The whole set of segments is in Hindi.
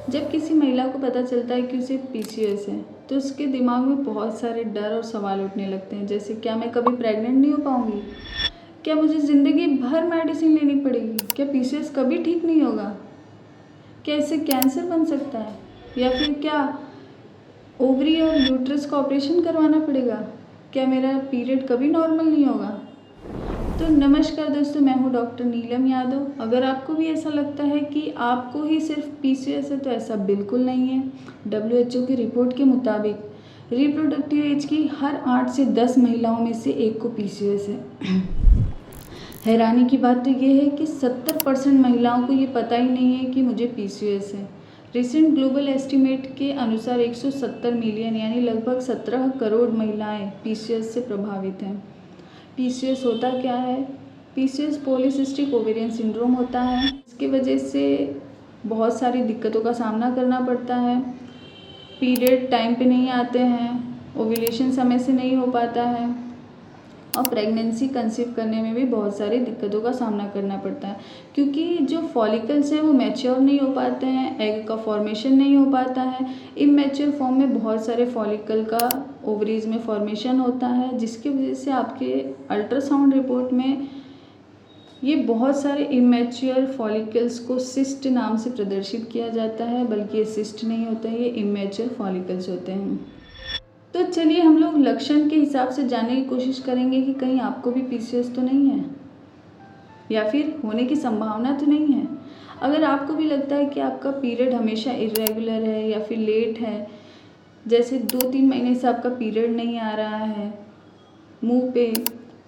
जब किसी महिला को पता चलता है कि उसे पीसीओएस है तो उसके दिमाग में बहुत सारे डर और सवाल उठने लगते हैं, जैसे क्या मैं कभी प्रेग्नेंट नहीं हो पाऊंगी, क्या मुझे ज़िंदगी भर मेडिसिन लेनी पड़ेगी, क्या पीसीओएस कभी ठीक नहीं होगा, क्या इससे कैंसर बन सकता है, या फिर क्या ओवरी और यूट्रस का ऑपरेशन करवाना पड़ेगा, क्या मेरा पीरियड कभी नॉर्मल नहीं होगा। तो नमस्कार दोस्तों, मैं हूँ डॉक्टर नीलम यादव। अगर आपको भी ऐसा लगता है कि आपको ही सिर्फ पीसीओएस है तो ऐसा बिल्कुल नहीं है। डब्ल्यूएचओ की रिपोर्ट के मुताबिक रिप्रोडक्टिव एज की हर 8 से 10 महिलाओं में से एक को पीसीओएस है। हैरानी की बात तो ये है कि 70% महिलाओं को ये पता ही नहीं है कि मुझे पीसीओएस है। रिसेंट ग्लोबल एस्टीमेट के अनुसार 170 मिलियन यानी लगभग 17 करोड़ महिलाएं पीसीओएस से प्रभावित हैं। पीसीओएस होता क्या है? पीसीओएस पॉलीसिस्टिक ओवेरियन सिंड्रोम होता है। इसकी वजह से बहुत सारी दिक्कतों का सामना करना पड़ता है। पीरियड टाइम पे नहीं आते हैं, ओव्यूलेशन समय से नहीं हो पाता है और प्रेगनेंसी कंसीव करने में भी बहुत सारी दिक्कतों का सामना करना पड़ता है, क्योंकि जो फॉलिकल्स हैं वो मैच्योर नहीं हो पाते हैं, एग का फॉर्मेशन नहीं हो पाता है। इमैच्योर फॉर्म में बहुत सारे फॉलिकल का ओवरीज में फॉर्मेशन होता है, जिसकी वजह से आपके अल्ट्रासाउंड रिपोर्ट में ये बहुत सारे इमैच्योर फॉलिकल्स को सिस्ट नाम से प्रदर्शित किया जाता है, बल्कि ये सिस्ट नहीं होता है, ये इमैच्योर फॉलिकल्स होते हैं। तो चलिए हम लोग लक्षण के हिसाब से जानने की कोशिश करेंगे कि कहीं आपको भी पीसीओएस तो नहीं है या फिर होने की संभावना तो नहीं है। अगर आपको भी लगता है कि आपका पीरियड हमेशा इरेगुलर है या फिर लेट है, जैसे 2-3 महीने से आपका पीरियड नहीं आ रहा है, मुंह पे,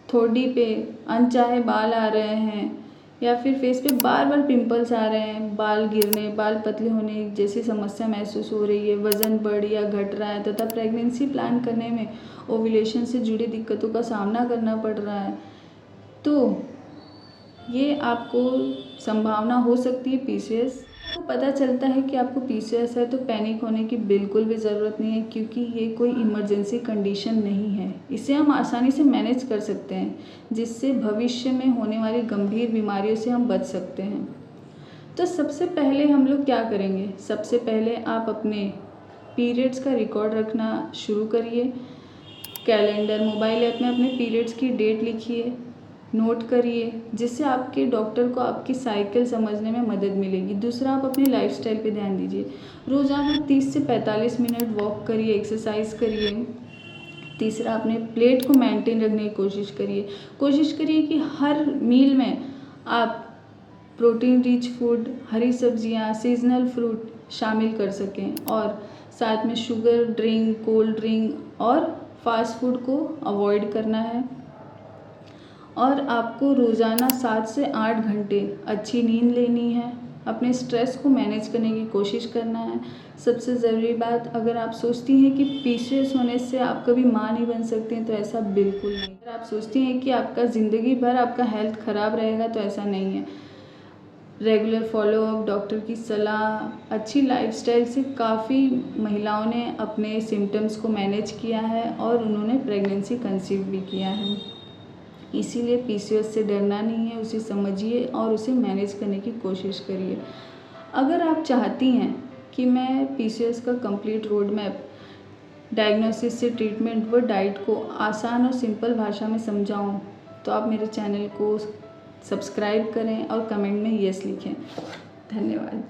ठोड़ी पे अनचाहे बाल आ रहे हैं, या फिर फेस पे बार बार पिंपल्स आ रहे हैं, बाल गिरने, बाल पतले होने जैसी समस्या महसूस हो रही है, वज़न बढ़ या घट रहा है तथा प्रेगनेंसी प्लान करने में ओव्यूलेशन से जुड़ी दिक्कतों का सामना करना पड़ रहा है, तो ये आपको संभावना हो सकती है पीसीओएस। तो पता चलता है कि आपको पीसीओएस है तो पैनिक होने की बिल्कुल भी ज़रूरत नहीं है, क्योंकि ये कोई इमरजेंसी कंडीशन नहीं है। इसे हम आसानी से मैनेज कर सकते हैं, जिससे भविष्य में होने वाली गंभीर बीमारियों से हम बच सकते हैं। तो सबसे पहले हम लोग क्या करेंगे? सबसे पहले आप अपने पीरियड्स का रिकॉर्ड रखना शुरू करिए। कैलेंडर, मोबाइल ऐप में अपने पीरियड्स की डेट लिखिए, नोट करिए, जिससे आपके डॉक्टर को आपकी साइकिल समझने में मदद मिलेगी। दूसरा, आप अपनी लाइफस्टाइल पे ध्यान दीजिए। रोज़ाना 30 से 45 मिनट वॉक करिए, एक्सरसाइज करिए। तीसरा, अपने प्लेट को मेंटेन रखने की कोशिश करिए कि हर मील में आप प्रोटीन रिच फूड, हरी सब्जियां, सीजनल फ्रूट शामिल कर सकें, और साथ में शुगर ड्रिंक, कोल्ड ड्रिंक और फास्ट फूड को अवॉइड करना है। और आपको रोज़ाना 7 से 8 घंटे अच्छी नींद लेनी है। अपने स्ट्रेस को मैनेज करने की कोशिश करना है। सबसे ज़रूरी बात, अगर आप सोचती हैं कि पीसीओएस होने से आप कभी माँ नहीं बन सकती हैं तो ऐसा बिल्कुल नहीं। अगर आप सोचती हैं कि आपका ज़िंदगी भर आपका हेल्थ ख़राब रहेगा तो ऐसा नहीं है। रेगुलर फॉलोअप, डॉक्टर की सलाह, अच्छी लाइफस्टाइल से काफ़ी महिलाओं ने अपने सिम्टम्स को मैनेज किया है और उन्होंने प्रेगनेंसी कंसीव भी किया है। इसीलिए पीसीओएस से डरना नहीं है, उसे समझिए और उसे मैनेज करने की कोशिश करिए। अगर आप चाहती हैं कि मैं पीसीओएस का कंप्लीट रोड मैप, डायग्नोसिस से ट्रीटमेंट व डाइट को आसान और सिंपल भाषा में समझाऊं, तो आप मेरे चैनल को सब्सक्राइब करें और कमेंट में यस लिखें। धन्यवाद।